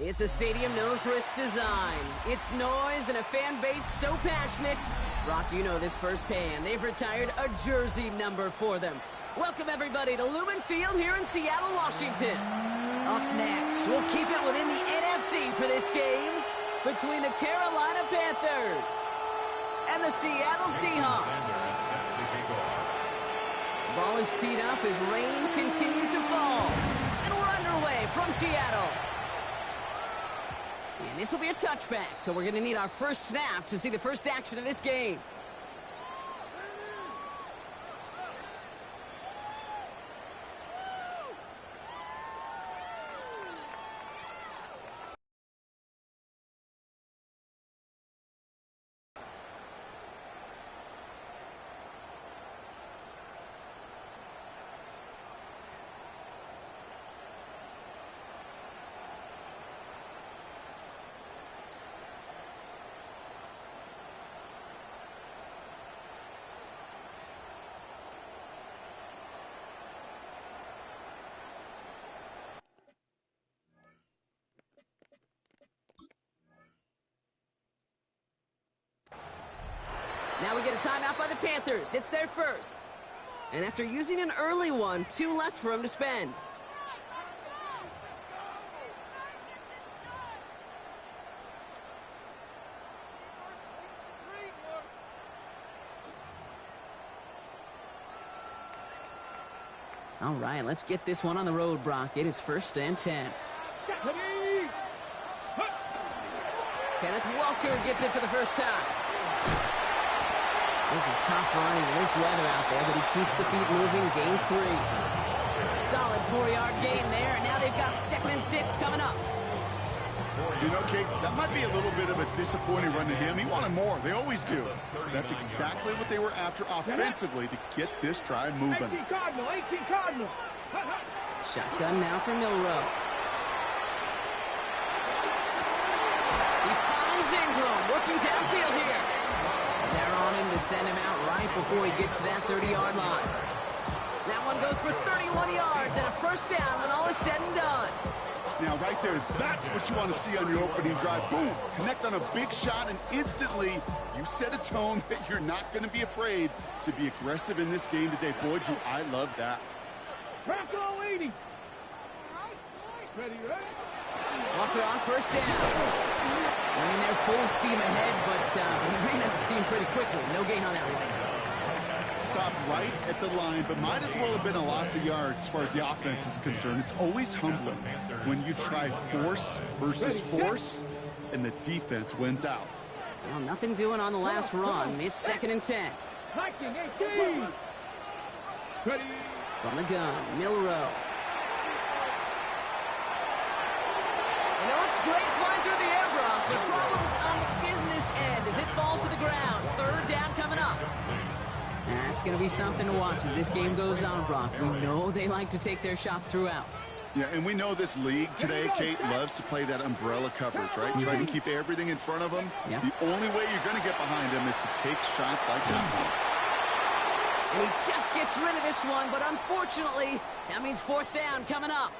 It's a stadium known for its design, its noise, and a fan base so passionate. Brock, you know this firsthand. They've retired a jersey number for them. Welcome, everybody, to Lumen Field here in Seattle, Washington. Up next, we'll keep it within the NFC for this game between the Carolina Panthers and the Seattle Seahawks. The ball is teed up as rain continues to fall. And we're underway from Seattle. And this will be a touchback, so we're going to need our first snap to see the first action of this game. Now we get a timeout by the Panthers. It's their first. And after using an early one, 2 left for them to spend. All right, let's get this one on the road, Brock. It is 1st and 10. Kenneth Walker gets it for the first time. This is tough running in this weather out there, but he keeps the feet moving, gains 3. Solid 4-yard gain there, and now they've got 2nd and 6 coming up. You know, Kate, that might be a little bit of a disappointing run to him. He wanted more. They always do. That's exactly what they were after offensively to get this drive moving. 18 Cardinal. Shotgun now for Milroe. He finds Ingram, working downfield here. They're on him to send him out right before he gets to that 30-yard line. That one goes for 31 yards and a first down when all is said and done. Now, right there, that's what you want to see on your opening drive. Boom! Connect on a big shot, and instantly you set a tone that you're not going to be afraid to be aggressive in this game today. Boy, do I love that. Bronco 80. Ready? Walker on first down. Running there full steam ahead, but he ran out of steam pretty quickly. No gain on that one. Stopped right at the line, but might as well have been a loss of yards as far as the offense is concerned. It's always humbling when you try force versus force, and the defense wins out. Well, nothing doing on the last run. It's 2nd and 10. Viking 18. Ready? From the gun, Milroe. And it looks great flying through the air, Brock, but problems on the business end as it falls to the ground. 3rd down coming up. That's going to be something to watch as this game goes on, Brock. We know they like to take their shots throughout. Yeah, and we know this league today, Kate, loves to play that umbrella coverage, right? Try to keep everything in front of them. Yeah. The only way you're going to get behind them is to take shots like that. And he just gets rid of this one, but unfortunately, that means 4th down coming up.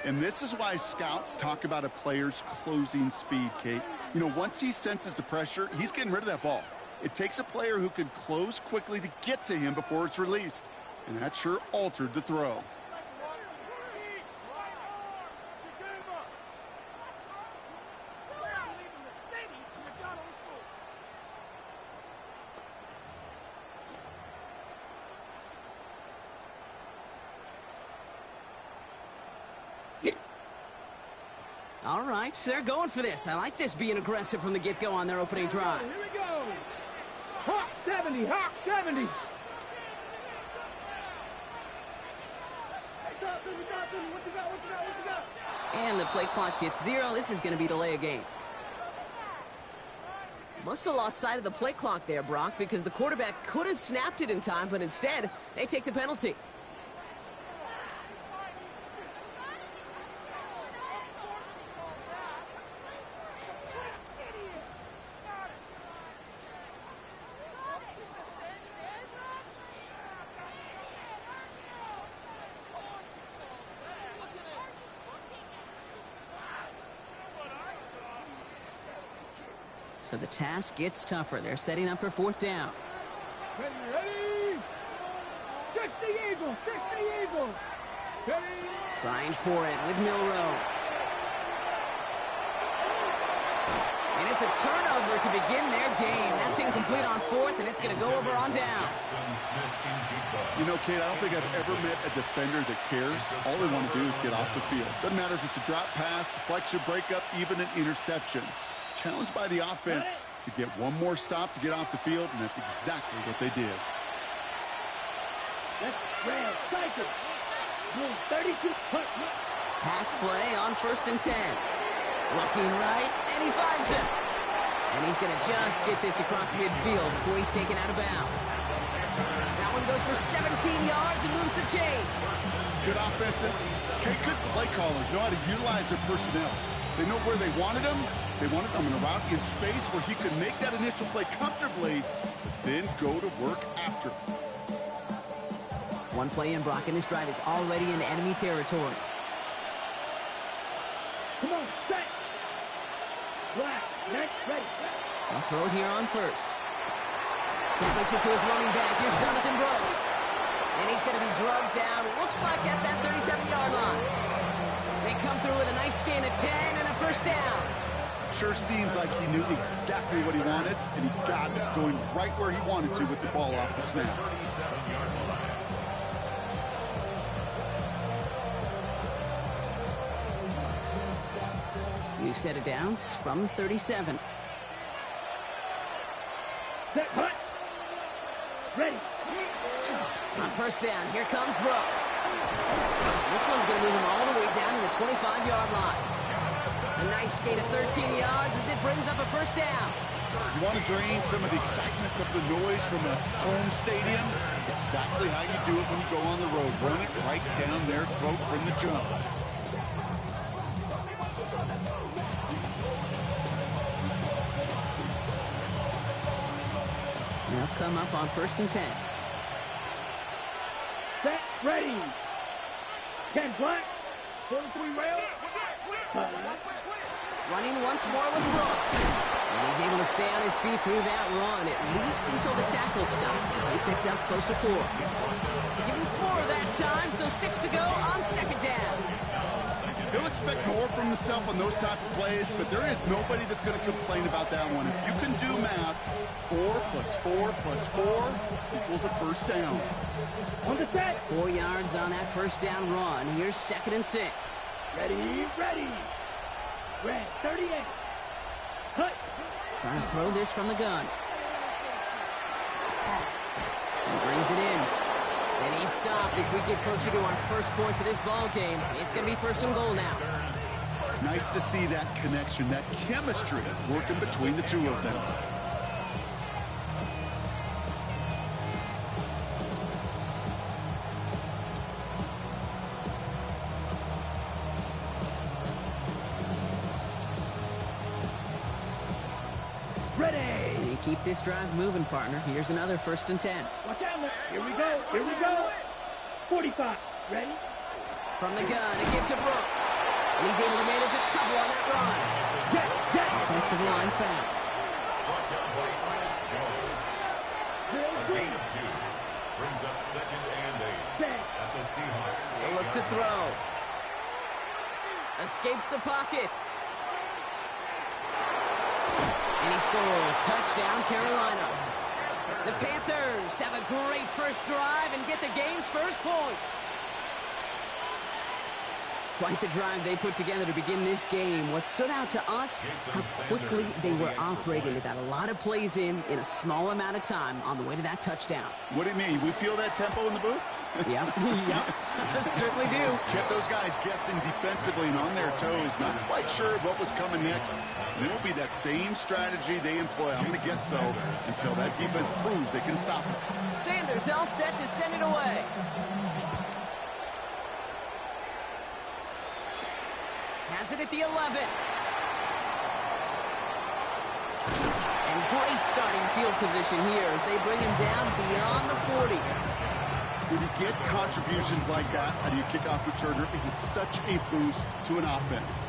And this is why scouts talk about a player's closing speed, Kate. You know, once he senses the pressure, he's getting rid of that ball. It takes a player who can close quickly to get to him before it's released. And that sure altered the throw. All right, they're going for this. I like this being aggressive from the get-go on their opening drive. Here we go. Hawk 70. Hawk 70. What you got? And the play clock hits 0. This is going to be delay a game. Must have lost sight of the play clock there, Brock, because the quarterback could have snapped it in time, but instead, they take the penalty. So the task gets tougher. They're setting up for fourth down. Ready? Fix the eagle! Fix the eagle! Ready? Trying for it with Milroe. And it's a turnover to begin their game. That's incomplete on fourth, and it's going to go over on downs. You know, Kate, I don't think I've ever met a defender that cares. All they want to do is get off the field. Doesn't matter if it's a drop pass, deflection, breakup, even an interception. Challenged by the offense to get one more stop to get off the field, and that's exactly what they did. Let's Rams, strike it! Rule 32, punt. Pass play on 1st and 10. Looking right, and he finds him. And he's going to just get this across midfield before he's taken out of bounds. That one goes for 17 yards and moves the chains. Good offenses. Okay, good play callers know how to utilize their personnel. They know where they wanted him. They wanted him in a route in space where he could make that initial play comfortably, then go to work after. One play in, Brock, and this drive is already in enemy territory. Come on, set! Black, next, ready. I'll throw it here on 1st. Completes it to his running back. Here's Jonathan Brooks. And he's going to be drugged down. Looks like at that 37-yard line. They come through with a nice gain of 10 and a 1st down. Sure seems like he knew exactly what he wanted, and he got it going right where he wanted to with the ball off the snap. New set of downs from 37. Set, punt. Ready. On 1st down, here comes Brooks. This one's going to move him all the way down to the 25-yard line. A nice gain of 13 yards as it brings up a 1st down. You want to drain some of the excitement, some of the noise from a home stadium? That's exactly how you do it when you go on the road. Run it right down their throat from the jump. They'll come up on 1st and 10. Set, ready. 10 black. 4-3 rail. Running once more with Brooks. And he's able to stay on his feet through that run, at least until the tackle stops. He picked up close to 4. Give him 4 that time, so 6 to go on 2nd down. He'll expect more from himself on those type of plays, but there is nobody that's going to complain about that one. If you can do math, 4 plus 4 plus 4 equals a 1st down. On the set. 4 yards on that 1st down run. Here's 2nd and 6. Ready, ready. Red, 38. Cut. Trying to throw this from the gun. He brings it in. And he's stopped as we get closer to our first points of this ball game. It's going to be 1st and goal now. Nice to see that connection, that chemistry working between the two of them. Ready. And keep this drive moving, partner. Here's another 1st and 10. Watch out there. Here we go. Here we go. 45. Ready. From the gun, a give to Brooks. And he's able to manage a couple on that run. Get. Offensive line fast. Brings up 2nd and 8 at the Seahawks. A look to throw. Escapes the pocket. And he scores. Touchdown, Carolina. The Panthers have a great first drive and get the game's first points. Quite the drive they put together to begin this game. What stood out to us, how quickly they were operating. They got a lot of plays in a small amount of time on the way to that touchdown. What do you mean? We feel that tempo in the booth? Yeah, yeah, certainly do. Kept those guys guessing defensively and on their toes, not quite sure what was coming next. And it will be that same strategy they employ, I'm going to guess so, until that defense proves they can stop it. Sanders all set to send it away. Has it at the 11. And great starting field position here as they bring him down beyond the 40. When you get contributions like that out of your kickoff returner, it is such a boost to an offense.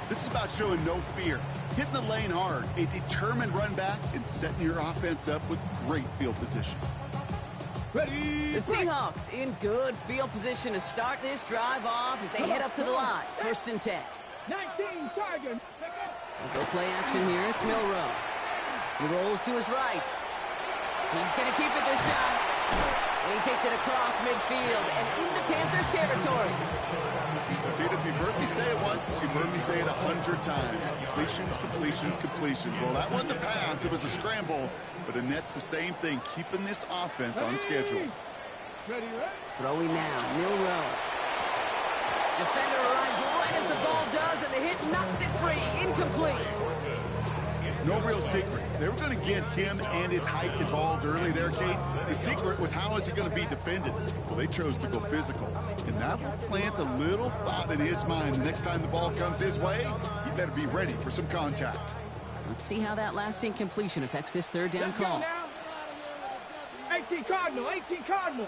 This is about showing no fear. hitting the lane hard, a determined run back, and setting your offense up with great field position. Ready, The Seahawks in good field position to start this drive off as they head up to the line. 1st and 10. 19 Tigers. Go play action here. It's Milroe. He rolls to his right. He's going to keep it this time. And he takes it across midfield and into Panthers territory. Pete, if you've heard me say it once, you've heard me say it 100 times. Completions, completions, completions. Well, that wasn't a pass. It was a scramble. But Annette's the same thing, keeping this offense on schedule. Ready. Throwing now. Milroe. Defender arrives right as the ball does, and the hit knocks it free. Incomplete. No real secret. They were going to get him and his height involved early there, Kate. The secret was how is he going to be defended? Well, they chose to go physical. And that will plant a little thought in his mind. The next time the ball comes his way, he better be ready for some contact. Let's see how that last incompletion affects this 3rd down Let's go call. now. 18 Cardinal. 18 Cardinal.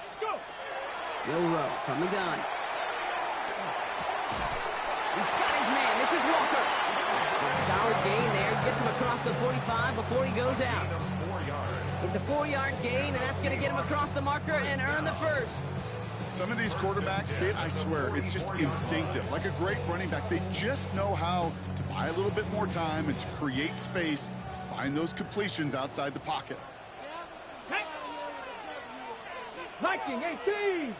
Let's go. Milroe from the gun. He's got his man. This is Walker. A solid gain there. Gets him across the 45 before he goes out. It's a 4-yard gain, and that's going to get him across the marker and earn the 1st. Some of these quarterbacks, Kate, I swear, it's just instinctive. Like a great running back, they just know how to buy a little bit more time and to create space to find those completions outside the pocket. Hey. Viking 18.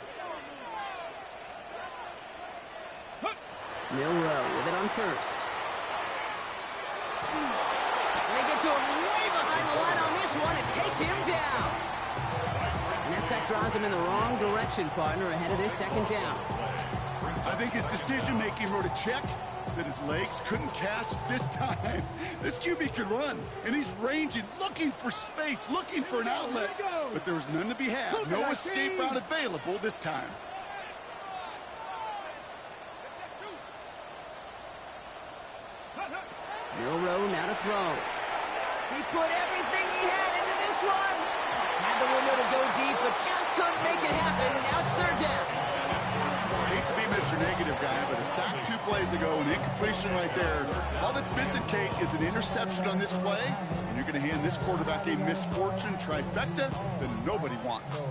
Milroe with it on 1st. And they get to him way behind the line on this one and take him down. And that sack drives him in the wrong direction, partner, ahead of this 2nd down. I think his decision-making wrote a check that his legs couldn't catch this time. This QB can run, and he's ranging, looking for space, looking for an outlet. But there was none to be had. No escape route available this time. Milroe now to throw. He put everything he had into this one. Had the window to go deep, but just couldn't make it happen. Now it's 3rd down. I hate to be Mr. Negative guy, but a sack 2 plays ago, an incompletion right there. All that's missing, Kate, is an interception on this play, and you're going to hand this quarterback a misfortune trifecta that nobody wants.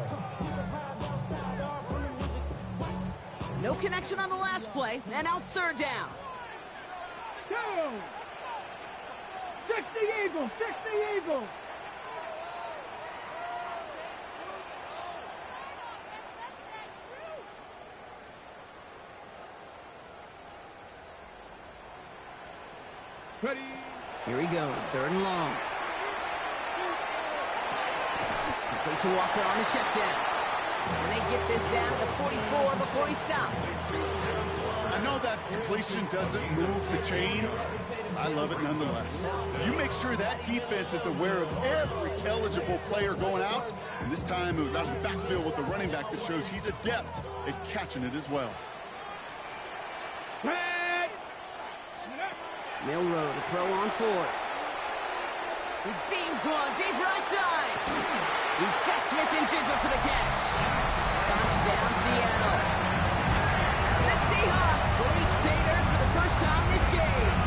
No connection on the last play, and now it's 3rd down. 2. 60 Eagles. 60 Eagles. Ready. Here he goes, 3rd and long. Complete to Walker on the check down. And they get this down to the 44 before he stopped. I know that completion doesn't move the chains. I love it nonetheless. You make sure that defense is aware of every eligible player going out. And this time it was out of the backfield with the running back that shows he's adept at catching it as well. Milroe to throw on 4th. He beams one deep right side. He's got Smith and Jigba for the catch. Touchdown, Seattle. The Seahawks reach pay dirt for the first time this game.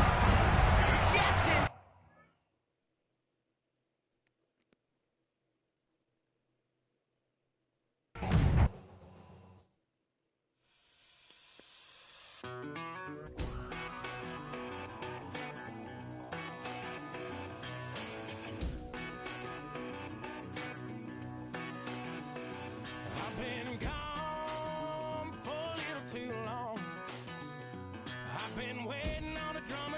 Jackson. I've been waiting on a drum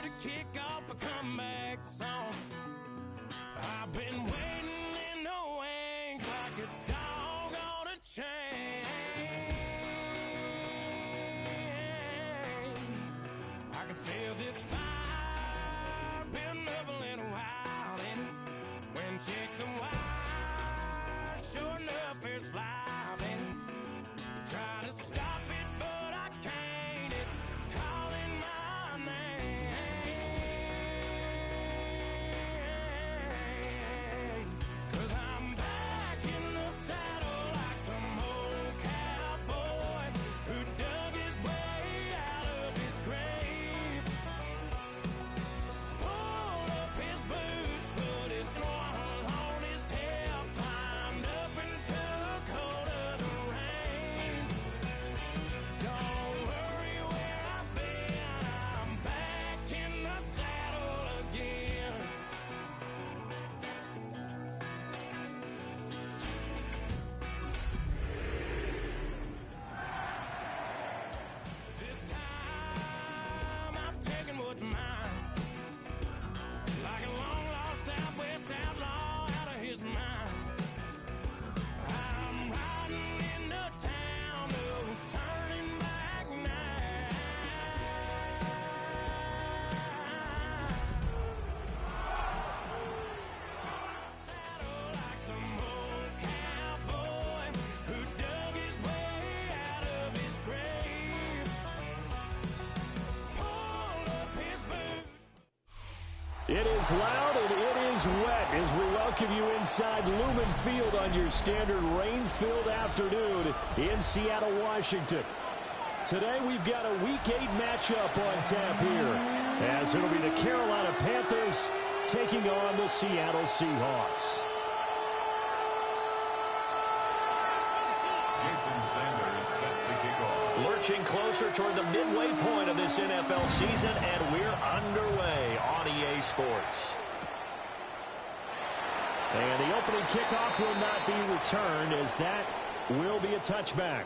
It is loud and it is wet as we welcome you inside Lumen Field on your standard rain-filled afternoon in Seattle, Washington. Today we've got a Week 8 matchup on tap here, as it'll be the Carolina Panthers taking on the Seattle Seahawks. Jason Sanders set to kick off. Lurching closer toward the midway point of this NFL season, and we're underway on EA Sports. And the opening kickoff will not be returned, as that will be a touchback.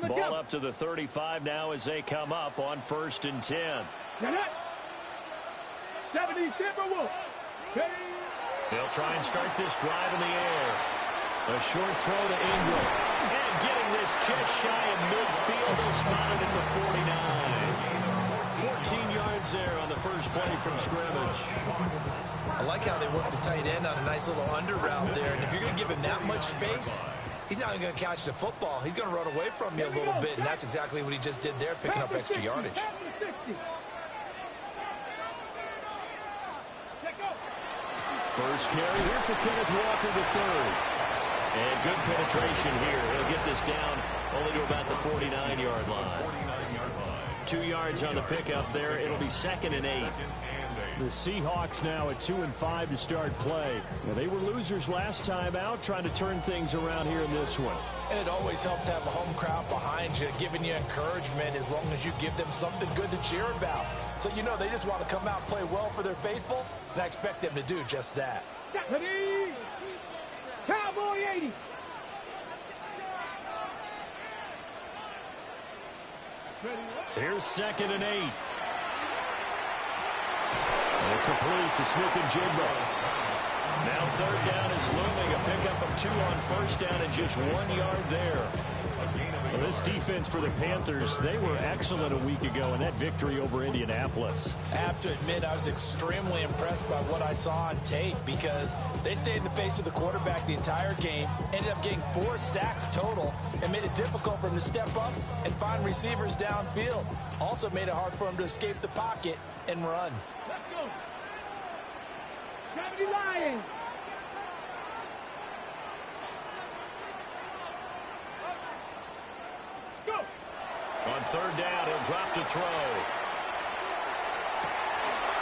Ball up to the 35 now as they come up on 1st and 10. 70 Timberwolves. They'll try and start this drive in the air. A short throw to Ingram. And getting this just shy of midfield. They'll spot it at the 49. 14 yards there on the first play from scrimmage. I like how they work the tight end on a nice little under route there. And if you're going to give him that much space, he's not even going to catch the football. He's going to run away from you a little bit, and that's exactly what he just did there, picking up extra yardage. First carry here for Kenneth Walker III. And good penetration here. He'll get this down only to about the 49-yard line. 2 yards on the pickup there. It'll be 2nd and 8. The Seahawks now at 2-5 to start play. Now, they were losers last time out, trying to turn things around here in this one. And it always helps to have a home crowd behind you, giving you encouragement as long as you give them something good to cheer about. So, you know, they just want to come out and play well for their faithful, and I expect them to do just that. Ready? Cowboy 80. Here's 2nd and 8. And complete to Smith-Njigba. Now 3rd down is looming. A pickup of 2 on 1st down and just 1 yard there. Well, this defense for the Panthers, they were excellent a week ago in that victory over Indianapolis. I have to admit, I was extremely impressed by what I saw on tape because they stayed in the face of the quarterback the entire game, ended up getting 4 sacks total, and made it difficult for him to step up and find receivers downfield. Also made it hard for him to escape the pocket and run. Let's go. 70 Lions. Let's go. On 3rd down, he'll drop to throw.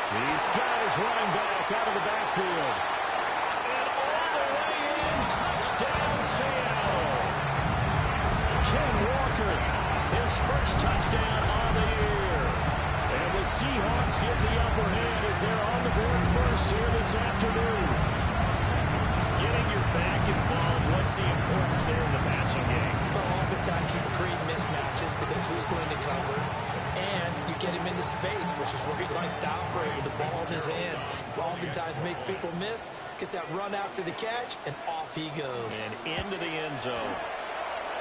He's got his running back out of the backfield. And all the way in, touchdown Seattle. Ken Walker, his first touchdown on the year. And the Seahawks get the upper hand as they're on the board first here this afternoon. Getting your back involved, what's the importance there in the passing game? Well, oftentimes you create mismatches because who's going to cover, and you get him into space, which is where he likes to operate with the ball in his hands. Oftentimes makes people miss, gets that run after the catch, and off he goes. And into the end zone.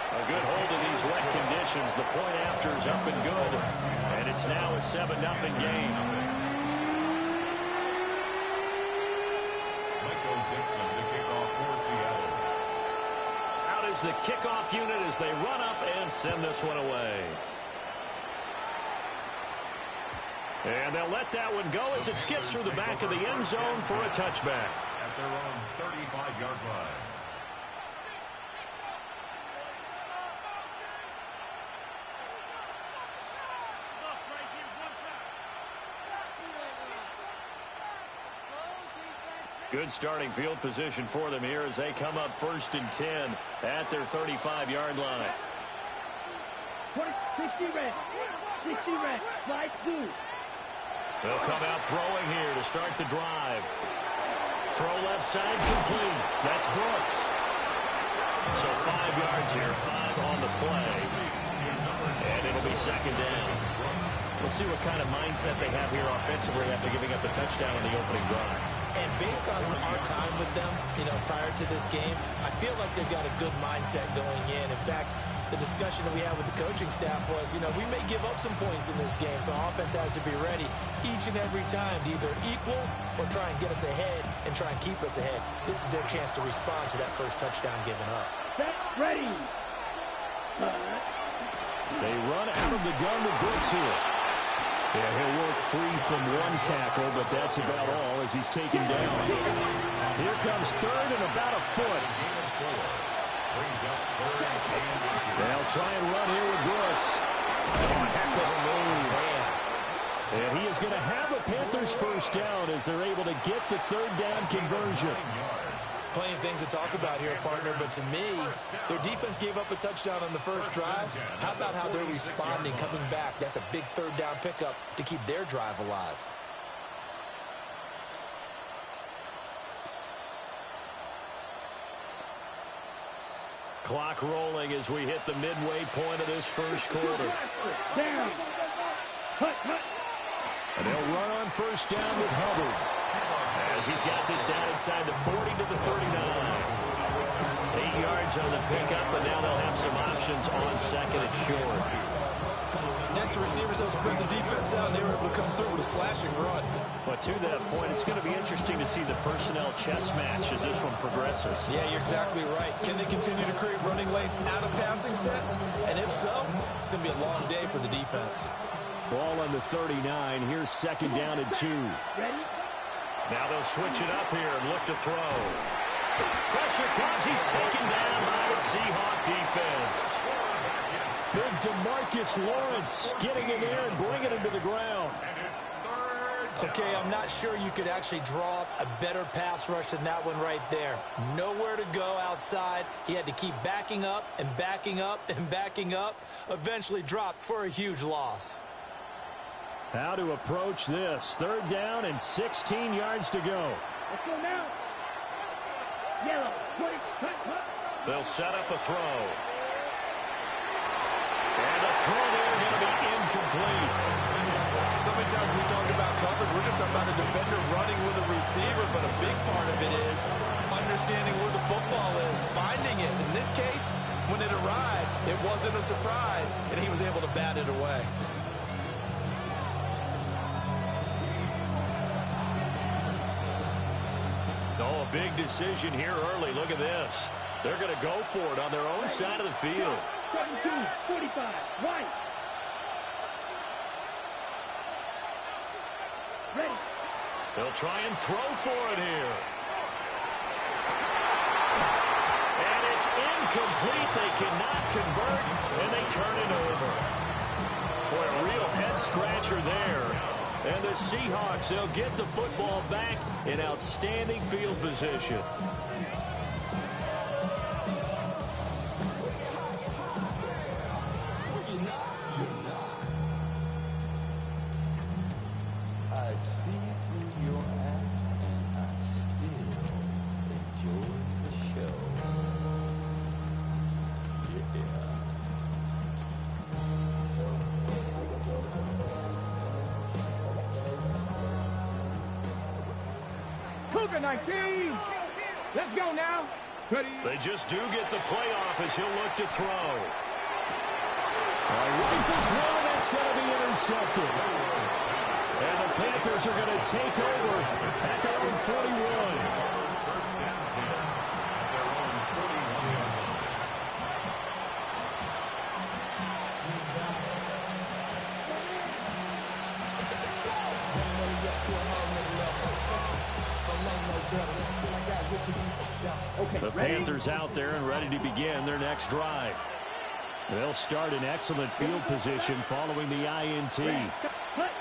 A good hold of these wet conditions. The point after is up and good. And it's now a 7-0 game. Michael Dixon to kick off for Seattle. Out is the kickoff unit as they run up and send this one away. And they'll let that one go as it skips through the back of the end zone for a touchback. At their own 35-yard line. Good starting field position for them here as they come up 1st and 10 at their 35-yard line. 60 red. 60 red. Right through. They'll come out throwing here to start the drive. Throw left side complete. That's Brooks. So 5 yards here, 5 on the play. And it'll be 2nd down. We'll see what kind of mindset they have here offensively after giving up the touchdown on the opening drive. And based on our time with them, prior to this game, I feel like they've got a good mindset going in. In fact, the discussion that we had with the coaching staff was, we may give up some points in this game, so our offense has to be ready each and every time to either equal or try and get us ahead and try and keep us ahead. This is their chance to respond to that first touchdown given up. Set, ready. They run out of the gun with Brooks here. Yeah, he'll work free from one tackle, but that's about all as he's taken down. Here comes third and about a foot. They'll try and run here with Brooks. Oh, heck of a move. And he is going to have a Panthers first down as they're able to get the third down conversion. Plenty of things to talk about here, partner, but to me, their defense gave up a touchdown on the first drive. How about how they're responding, coming back? That's a big third down pickup to keep their drive alive. Clock rolling as we hit the midway point of this first quarter. Down. Hut, hut. And they'll run on first down with Hubbard. As he's got this down inside the 40 to the 39. 8 yards on the pickup, and now they'll have some options on second and short. Next, the receivers have spread the defense out, and they were able to come through with a slashing run. But to that point, it's going to be interesting to see the personnel chess match as this one progresses. Yeah, you're exactly right. Can they continue to create running lanes out of passing sets? And if so, it's going to be a long day for the defense. Ball on the 39. Here's second down and 2. Ready. Now they'll switch it up here and look to throw. Pressure comes. He's taken down by the Seahawk defense. Big DeMarcus Lawrence getting in there and bringing him to the ground. Okay, I'm not sure you could actually draw up a better pass rush than that one right there. Nowhere to go outside. He had to keep backing up and backing up and backing up. Eventually dropped for a huge loss. How to approach this. Third down and 16 yards to go. Let's go now. Yellow. 20. Hut, hut. They'll set up a throw. And the throw there going to be incomplete. So many times when we talk about coverage, we're just talking about a defender running with a receiver, but a big part of it is understanding where the football is, finding it. In this case, when it arrived, it wasn't a surprise, and he was able to bat it away. Oh, a big decision here early. Look at this. They're going to go for it on their own side of the field. 17, 45, right. Ready. They'll try and throw for it here. And it's incomplete. They cannot convert, and they turn it over. Boy, a real head-scratcher there. And the Seahawks, they'll get the football back in outstanding field position. I see through your act, and I still enjoy the show. Yeah. Cougar 19. Let's go now. Ready. They just do get the playoff as he'll look to throw. Rifles one, that's going to be intercepted. And the Panthers are going to take over at their own 41. Okay, The ready? Panthers out there and ready to begin their next drive. They'll start in excellent field position following the INT. Hut.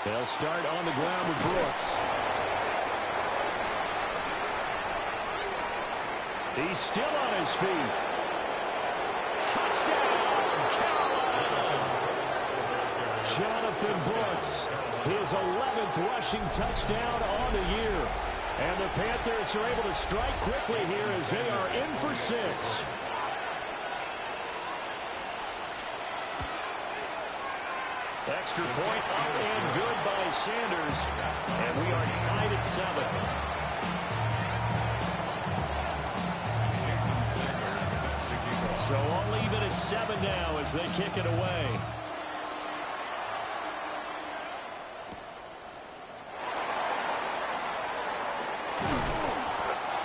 They'll start on the ground with Brooks. He's still on his feet. Touchdown, Carolina! Jonathan Brooks, his 11th rushing touchdown on the year. And the Panthers are able to strike quickly here as they are in for 6. extra point up and good by Sanders. And we are tied at 7. So all even at 7 now as they kick it away.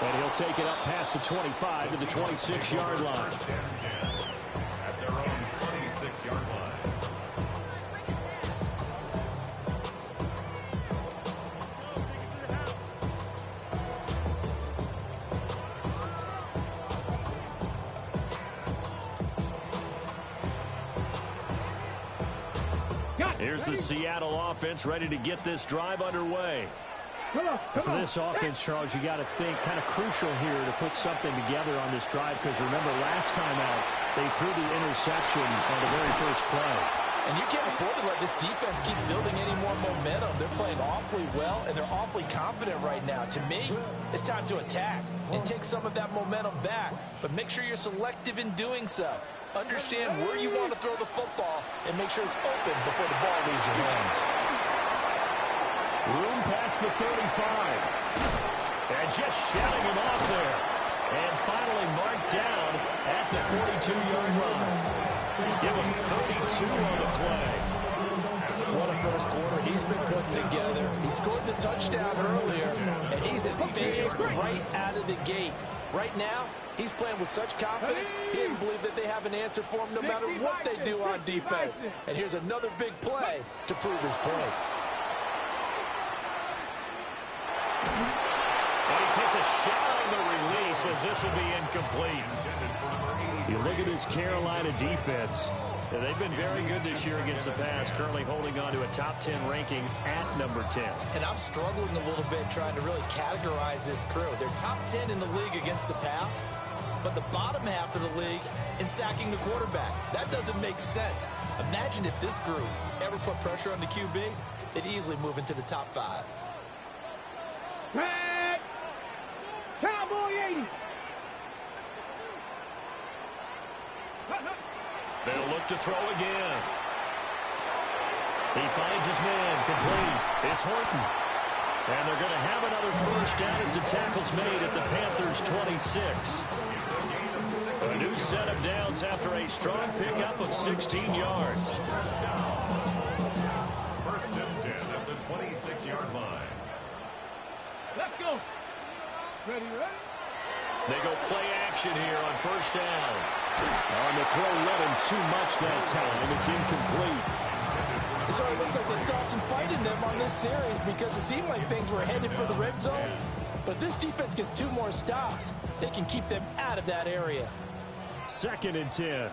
And he'll take it up past the 25 to the 26-yard line. At their own 26-yard line. Here's the Seattle offense ready to get this drive underway. For this offense, Charles, you got to think kind of crucial here to put something together on this drive, because remember last time out they threw the interception on the very first play. And you can't afford to let this defense keep building any more momentum. They're playing awfully well, and they're awfully confident right now. To me, it's time to attack and take some of that momentum back, but make sure you're selective in doing so. Understand where you want to throw the football and make sure it's open before the ball leaves your hands. Room past the 35. And just shouting him off there. And finally marked down at the 42-yard line. Give him 32 on the play. What a first quarter he's been putting together. He scored the touchdown earlier, and he's in phase right out of the gate. Right now, he's playing with such confidence, he didn't believe that they have an answer for him no matter what they do on defense. And here's another big play to prove his point. And he takes a shot on the release as this will be incomplete. You look at this Carolina defense. They've been very good this year against the pass, currently holding on to a top 10 ranking at number 10. And I'm struggling a little bit trying to really categorize this crew. They're top 10 in the league against the pass, but the bottom half of the league in sacking the quarterback. That doesn't make sense. Imagine if this group ever put pressure on the QB, they'd easily move into the top 5. Back. Cowboy 80. They'll look to throw again. He finds his man complete. It's Horton. And they're going to have another first down as the tackle's made at the Panthers' 26. A new set of downs after a strong pickup of 16 yards. First and 10 at the 26-yard line. Let's go. Ready, ready. They go play action here on first down. On the throw, let him too much that time. It's incomplete. So it looks like they stopped some fighting them on this series because it seemed like things were headed for the red zone. But if this defense gets 2 more stops, they can keep them out of that area. Second and 10.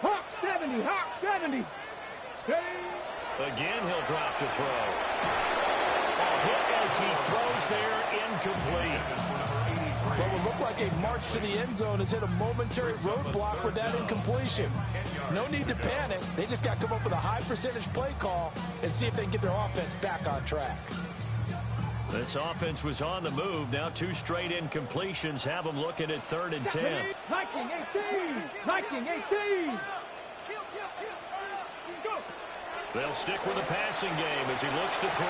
Hawk 70, Hawk 70. Hey. Again, he'll drop to throw. A hit as he throws there, incomplete. What would look like a march to the end zone has hit a momentary roadblock with that incompletion. No need to panic. They just got to come up with a high percentage play call and see if they can get their offense back on track. This offense was on the move. Now 2 straight incompletions have them looking at 3rd and 10. Viking 18. Viking 18. Go. They'll stick with the passing game as he looks to throw.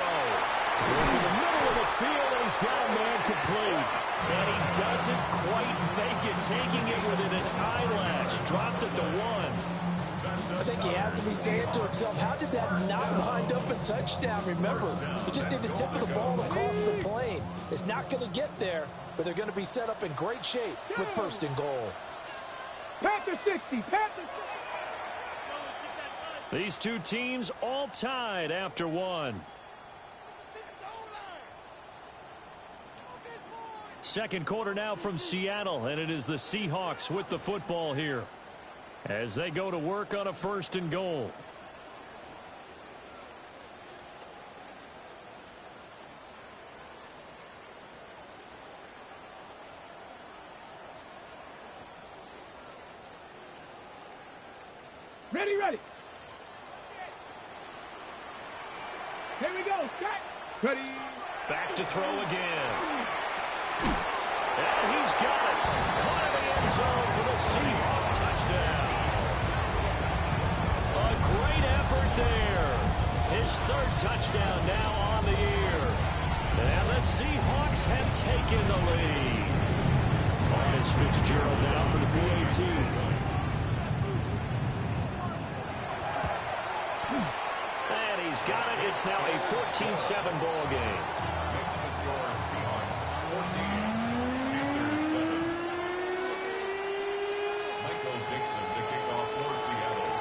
He's in the middle of the field, and he's got a man complete. And he doesn't quite make it, taking it within an eyelash. Dropped at the 1. I think he has to be saying to himself, how did that not wind up a touchdown? Remember, he just did the tip of the ball across the plane. It's not going to get there, but they're going to be set up in great shape with 1st and goal. Panther 60. Panther 60. These 2 teams all tied after 1. Second quarter now from Seattle, and it is the Seahawks with the football here as they go to work on a 1st and goal. Ready, ready. Here we go. Set. Ready. Back to throw again. And he's got it. Caught in the end zone for the Seahawk touchdown. great effort there. His third touchdown now on the year. And the Seahawks have taken the lead. Marcus Fitzgerald now for the PAT. And he's got it. It's now a 14-7 ball game. Makes the score Seahawks 14, Panthers 7. Michael Dixon to kick off for Seattle.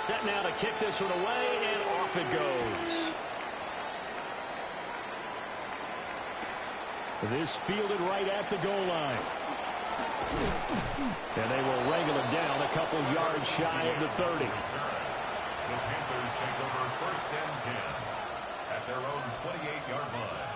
Set now to kick this one away, and off it goes. This fielded right at the goal line. And they will wrangle him down a couple yards shy of the 30. The Panthers take over 1st and 10 at their own 28-yard line.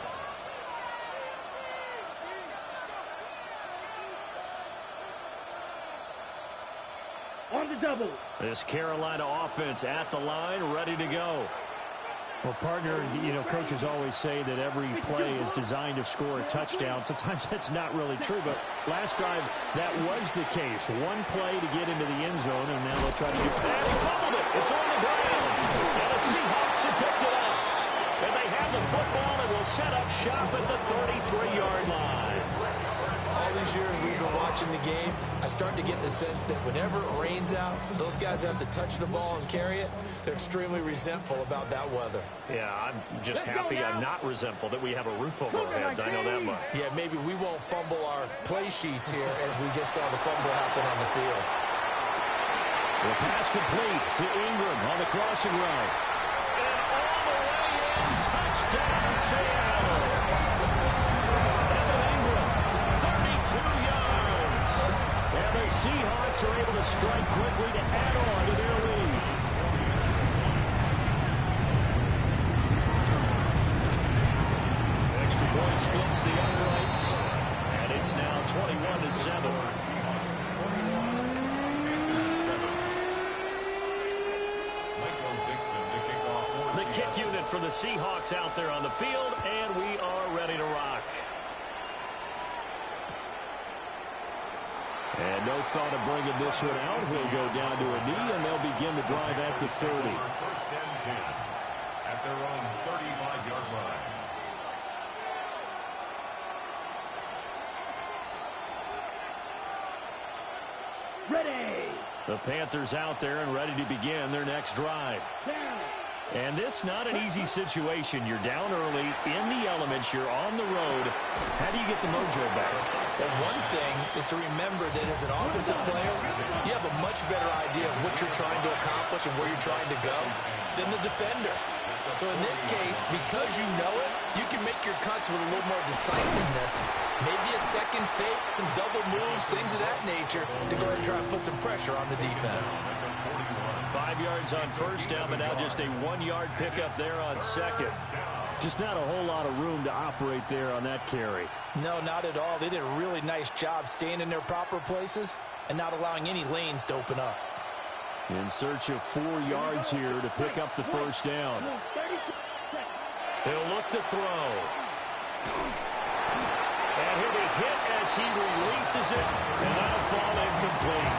On the double. This Carolina offense at the line, ready to go. Well, partner, you know, coaches always say that every play is designed to score a touchdown. Sometimes that's not really true, but last drive, that was the case. One play to get into the end zone, and now they'll try to do it. And he fumbled it. It's on the ground. And the Seahawks have picked it up. And they have the football and will set up shop at the 33-yard line. All these years we've been watching the game, I start to get the sense that whenever it rains out, those guys have to touch the ball and carry it. They're extremely resentful about that weather. Yeah, I'm just happy I'm not resentful that we have a roof over our heads. I know that much. Yeah, maybe we won't fumble our play sheets here as we just saw the fumble happen on the field. The pass complete to Ingram on the crossing route. And all the way in, touchdown Seattle. Evan Ingram, 32 yards. And the Seahawks are able to strike quickly to add on to their lead. Extra point splits the uprights. And it's now 21-7. The kick unit for the Seahawks out there on the field, and we are ready to rock. And no thought of bringing this one out. He'll go down to a knee, and they'll begin the drive at the 30. 1st and 10 at their own 35-yard line. Ready. The Panthers out there and ready to begin their next drive. Down. And this not an easy situation. You're down early, in the elements, you're on the road. How do you get the mojo back? Well, one thing is to remember that as an offensive player, you have a much better idea of what you're trying to accomplish and where you're trying to go than the defender. So in this case, because you know it, you can make your cuts with a little more decisiveness. Maybe a second fake, some double moves, things of that nature to go ahead and try and put some pressure on the defense. 5 yards on first down, but now just a 1-yard pickup there on second. Just not a whole lot of room to operate there on that carry. No, not at all. They did a really nice job staying in their proper places and not allowing any lanes to open up. In search of 4 yards here to pick up the first down. He'll look to throw. And he'll be hit as he releases it, and that'll fall incomplete.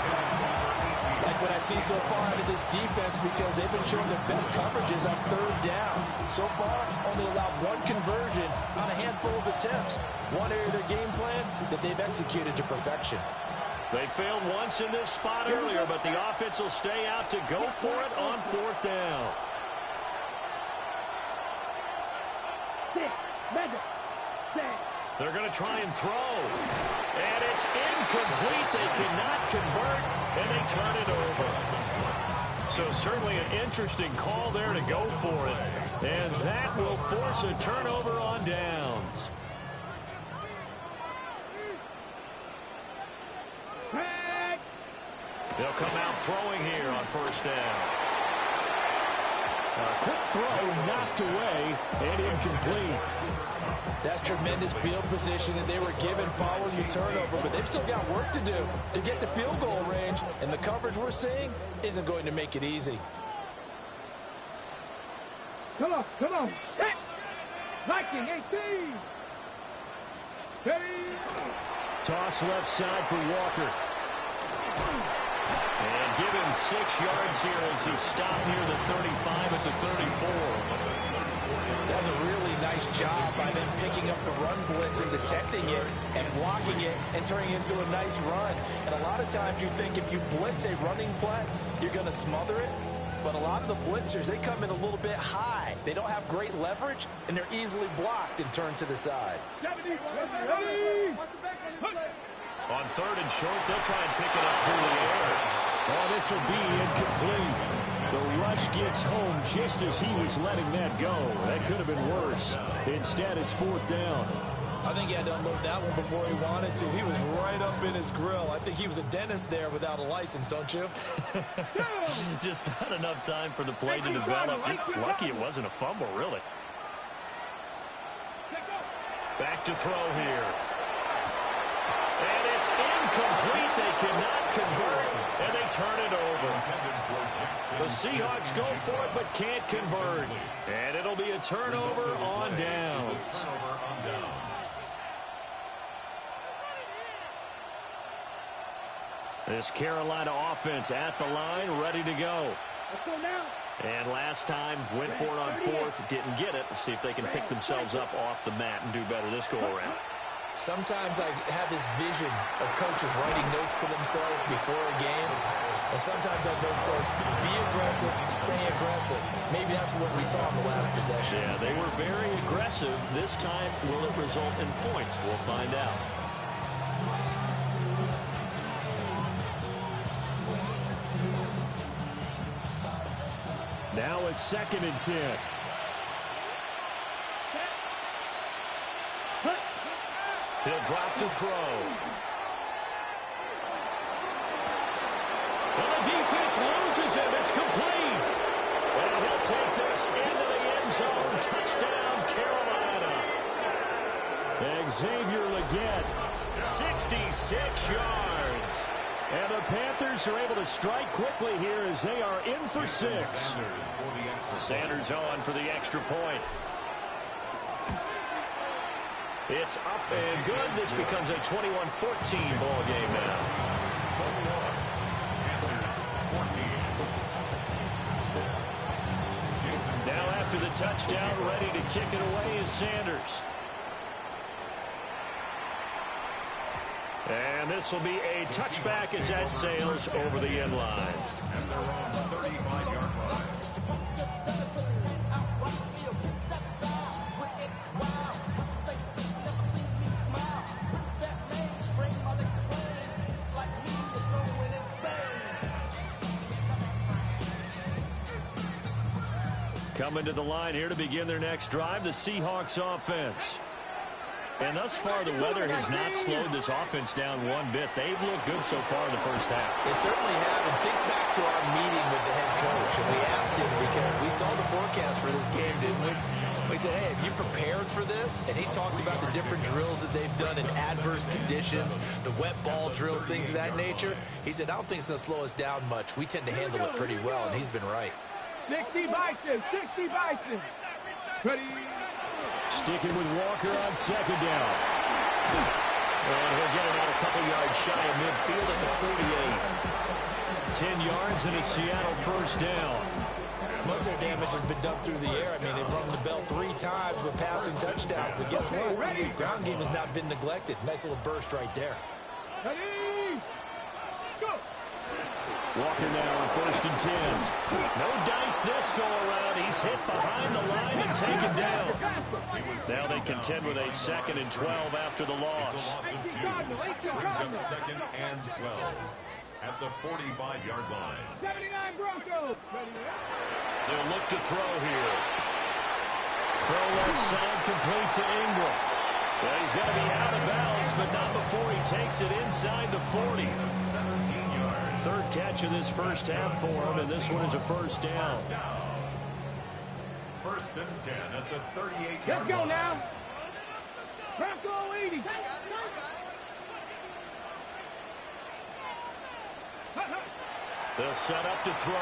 Like what I see so far out of this defense, because they've been showing their best coverages on 3rd down. So far, only allowed 1 conversion on a handful of attempts. One area of their game plan that they've executed to perfection. They failed once in this spot earlier, but the offense will stay out to go for it on 4th down. They're going to try and throw. And it's incomplete. They cannot convert, and they turn it over. So certainly an interesting call there to go for it. And that will force a turnover on downs. They'll come out throwing here on 1st down. A quick throw knocked away and incomplete. That's tremendous field position that they were given following the turnover, but they've still got work to do to get to field goal range, and the coverage we're seeing isn't going to make it easy. Come on, come on. Set. Viking 18. Steady. Toss left side for Walker. And give him 6 yards here as he stopped near the 35 at the 34. That's a really nice job by them picking up the run blitz and detecting it and blocking it and turning it into a nice run. And a lot of times you think if you blitz a running play, you're going to smother it. But a lot of the blitzers, they come in a little bit high. They don't have great leverage, and they're easily blocked and turned to the side. On 3rd and short, they'll try and pick it up through the air. Oh, this will be incomplete. The rush gets home just as he was letting that go. That could have been worse. Instead, it's 4th down. I think he had to unload that one before he wanted to. He was right up in his grill. I think he was a dentist there without a license, don't you? Just not enough time for the play to develop. Lucky it wasn't a fumble, really. Back to throw here. And it's incomplete. They cannot convert, and they turn it over. The Seahawks go for it, but can't convert. And it'll be a turnover on downs. This Carolina offense at the line, ready to go. And last time, went for it on 4th, didn't get it. Let's see if they can pick themselves up off the mat and do better this go-around. Sometimes I have this vision of coaches writing notes to themselves before a game. And sometimes that note says, be aggressive, stay aggressive. Maybe that's what we saw in the last possession. Yeah, they were very aggressive. This time, will it result in points? We'll find out. Now a 2nd and 10. He'll drop to throw. Well, the defense loses him. It's complete. And he'll take this into the end zone. Touchdown, Carolina. Xavier Legette, 66 yards. And the Panthers are able to strike quickly here as they are in for 6. Sanders on for the extra point. It's up and good. This becomes a 21-14 ball game now. Now after the touchdown, ready to kick it away is Sanders. And this will be a touchback as that sails over the end line. And they're on the 35-yard line. Coming to the line here to begin their next drive, the Seahawks offense. And thus far, the weather has not slowed this offense down one bit. They've looked good so far in the first half. They certainly have. And think back to our meeting with the head coach. And we asked him because we saw the forecast for this game, didn't we? We said, hey, have you prepared for this? And he talked about the different drills that they've done in adverse conditions, the wet ball drills, things of that nature. He said, I don't think it's going to slow us down much. We tend to handle it pretty well, and he's been right. 60 Bison, 60 Bison. Ready. Sticking with Walker on 2nd down. And he'll get it out a couple yards shy of midfield at the 48. 10 yards and a Seattle first down. Most of their damage has been done through the air. I mean, they've rung the bell 3 times with passing touchdowns. But guess what? Ground game has not been neglected. Nice little burst right there. Ready. Go. Walker now on 1st and 10. No dice this go-around. He's hit behind the line and taken down. Now they contend with a 2nd and 12 after the loss. It's a loss of 2. Brings up 2nd and 12 at the 45-yard line. 79 Broncos. They'll look to throw here. Throw left side complete to Ingram. Well, he's got to be out of bounds, but not before he takes it inside the 40. 17 yards. 3rd catch of this first half for him, and this one is a first down. 1st and 10 at the 38-yard line. Let's go now. Bronco 80. They'll set up to throw.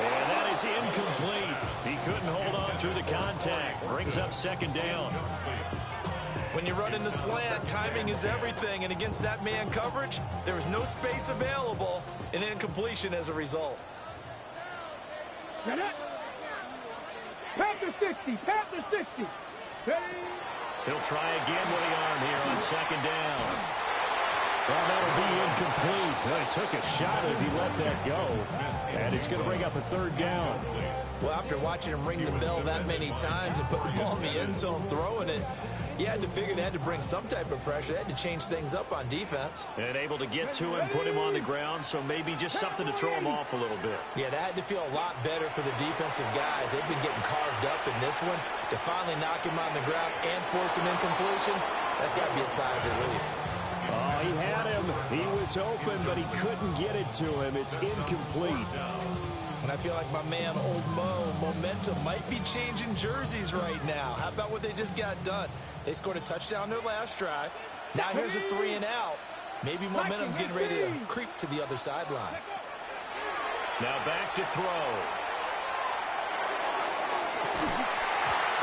And that is incomplete. He couldn't hold on through the contact. Brings up 2nd down. When you run in the slant, timing is everything, and against that man coverage, there was no space available, and incompletion as a result. Panther 60, Panther 60. Ready? He'll try again with the arm here on second down. Well, that'll be incomplete. Well, he took a shot as he let that go, and it's going to bring up a third down. Well, after watching him ring the bell that many times and put the ball in the end zone throwing it, you had to figure they had to bring some type of pressure. They had to change things up on defense. And able to get to him, put him on the ground, so maybe just something to throw him off a little bit. Yeah, that had to feel a lot better for the defensive guys. They've been getting carved up in this one. To finally knock him on the ground and force an incompletion, that's got to be a sigh of relief. Oh, he had him. He was open, but he couldn't get it to him. It's incomplete. And I feel like my man, Old Mo, momentum might be changing jerseys right now. How about what they just got done? They scored a touchdown their last drive. Now here's a 3 and out. Maybe momentum's getting ready to creep to the other sideline. Now back to throw.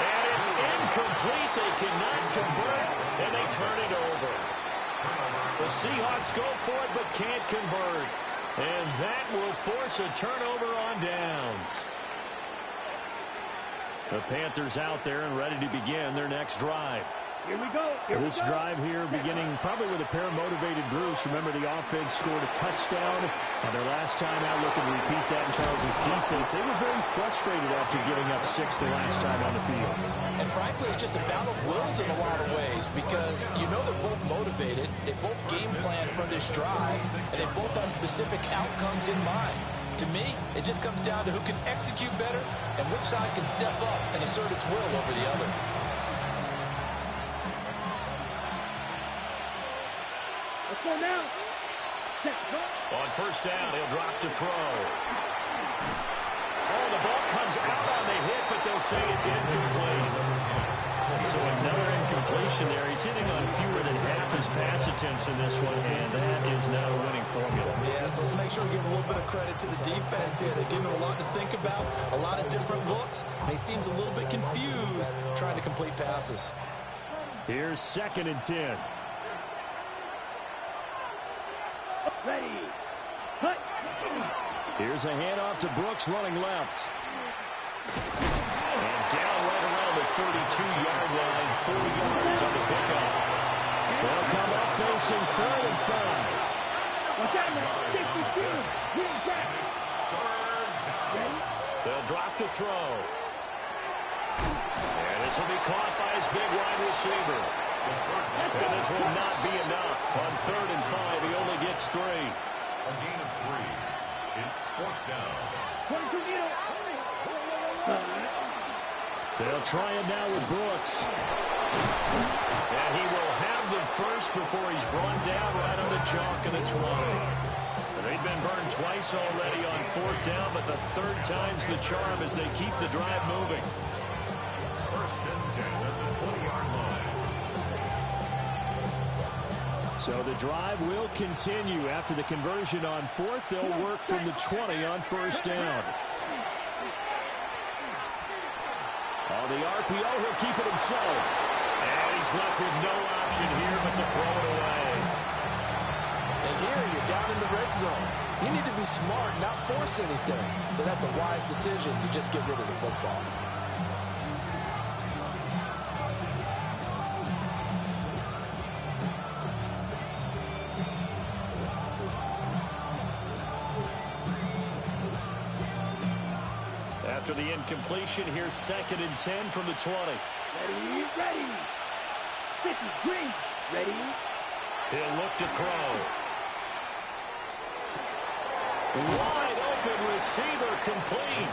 And it's incomplete. They cannot convert, and they turn it over. The Seahawks go for it, but can't convert. And that will force a turnover on downs. The Panthers out there and ready to begin their next drive. Here we go. This drive here beginning probably with a pair of motivated groups. Remember, the offense scored a touchdown on their last time out. Looking to repeat that in Charles' defense. They were very frustrated after giving up 6 the last time on the field. And frankly, it's just a battle of wills in a lot of ways because you know they're both motivated. They both game plan for this drive, and they both have specific outcomes in mind. To me, it just comes down to who can execute better and which side can step up and assert its will over the other. Let's go now. On first down, he'll drop to throw. Oh, the ball comes out on the hit, but they'll say it's incomplete. So another incompletion there. He's hitting on fewer than half his pass attempts in this one, and that is not a winning formula. Yeah, so let's make sure we give a little bit of credit to the defense here. They're giving him a lot to think about, a lot of different looks, and he seems a little bit confused trying to complete passes. Here's 2nd and 10. Ready. Cut. Here's a handoff to Brooks running left. And down right around the 32-yard line, 4 yards on the pickup. They'll come up facing 3rd and 5. What's that, man? 52. Green back. Ready? They'll drop to throw. And this will be caught by his big wide receiver. And this will not be enough. On 3rd and 5, he only gets 3. A gain of 3. It's 4th down. 22 meter. They'll try it now with Brooks. And he will have the first before he's brought down right on the chalk of the 20. They've been burned twice already on 4th down, but the 3rd time's the charm as they keep the drive moving. 1st and 10 at the 20-yard line. So the drive will continue. After the conversion on 4th, they'll work from the 20 on 1st down. On the RPO, he'll keep it himself. And he's left with no option here but to throw it away. And here you're down in the red zone. You need to be smart, not force anything. So that's a wise decision to just get rid of the football. After the incompletion, here's 2nd and 10 from the 20. Ready, ready. 50 green. Ready. He'll look to throw. Wide open receiver complete.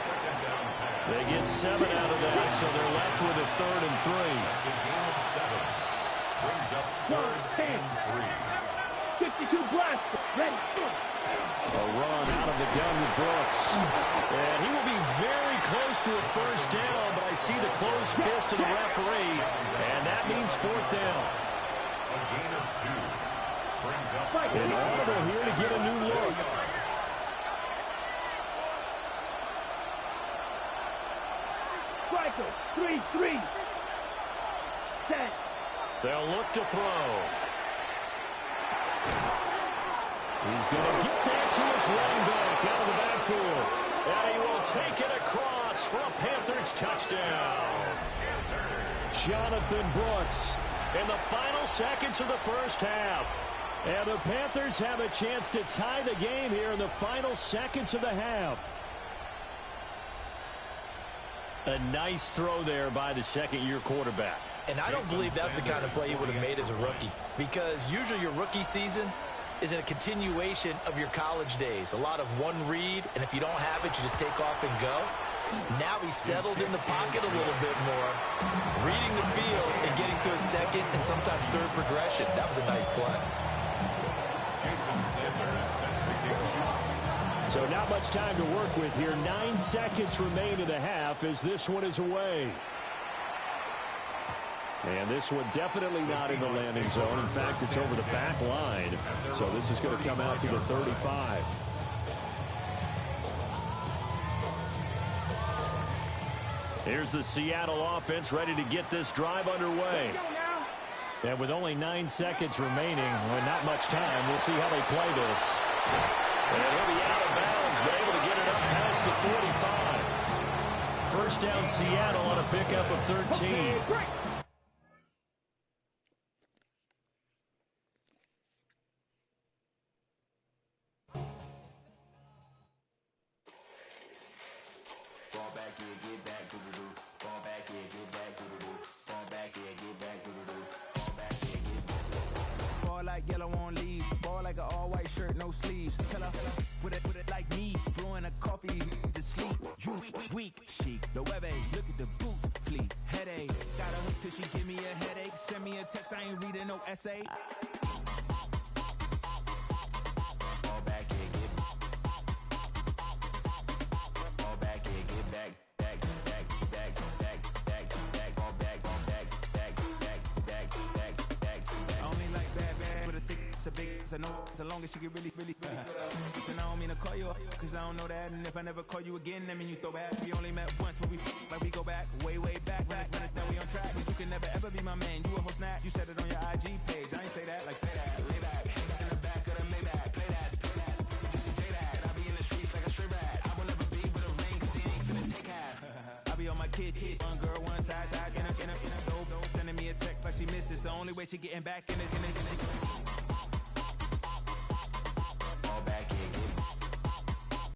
They get 7 out of that, so they're left with a 3rd and 3. That's a gain of 7. Brings up 3rd and 3. 52 blast. Ready. A run out of the gun with Brooks. And he will be very close to a 1st down, but I see the closed fist of the referee, and that means 4th down. A gain of 2. Brings up An audible here to get a new look. Striker. 3-3. Set. They'll look to throw. He's going to get that to his running back out of the backfield. And he will take it across for a Panthers touchdown. Jonathan Brooks in the final seconds of the first half. And the Panthers have a chance to tie the game here in the final seconds of the half. A nice throw there by the second-year quarterback. And I don't believe that was the kind of play he would have made as a rookie, because usually your rookie season is a continuation of your college days. A lot of one read, and if you don't have it, you just take off and go. Now he's settled in the pocket a little bit more, reading the field and getting to a second and sometimes third progression. That was a nice play. So not much time to work with here. 9 seconds remain in the half as this one is away. And this one definitely not in the landing zone. In fact, it's over the back line. So this is going to come out to the 35. Here's the Seattle offense ready to get this drive underway. And with only 9 seconds remaining, well, not much time, we'll see how they play this. And he'll be out of bounds, but able to get it up past the 45. First down, Seattle on a pickup of 13. Yellow on leaves, ball like an all-white shirt, no sleeves. Tell her, put it like me, blowing a coffee, he's asleep. You weak, chic, the web look at the boots, fleet, headache. Got a hook till she give me a headache. Send me a text, I ain't reading no essay. Fall back here, get back. I know as long as she get really Listen, I don't mean to call you up, cause I don't know that. And if I never call you again, that mean you throw back. We only met once, but we like we go back, way back. Run it down, we on track. But you can never ever be my man. You a whole snap, you said it on your IG page. I ain't say that, like say that. Lay back, in the back of the Maybach. Play that. Just say that. I be in the streets like a stray rat. I will never be with a ring, cause he ain't finna take half. I be on my kid, one girl, one side, in a dope. Sending me a text like she misses. The only way she getting back in it.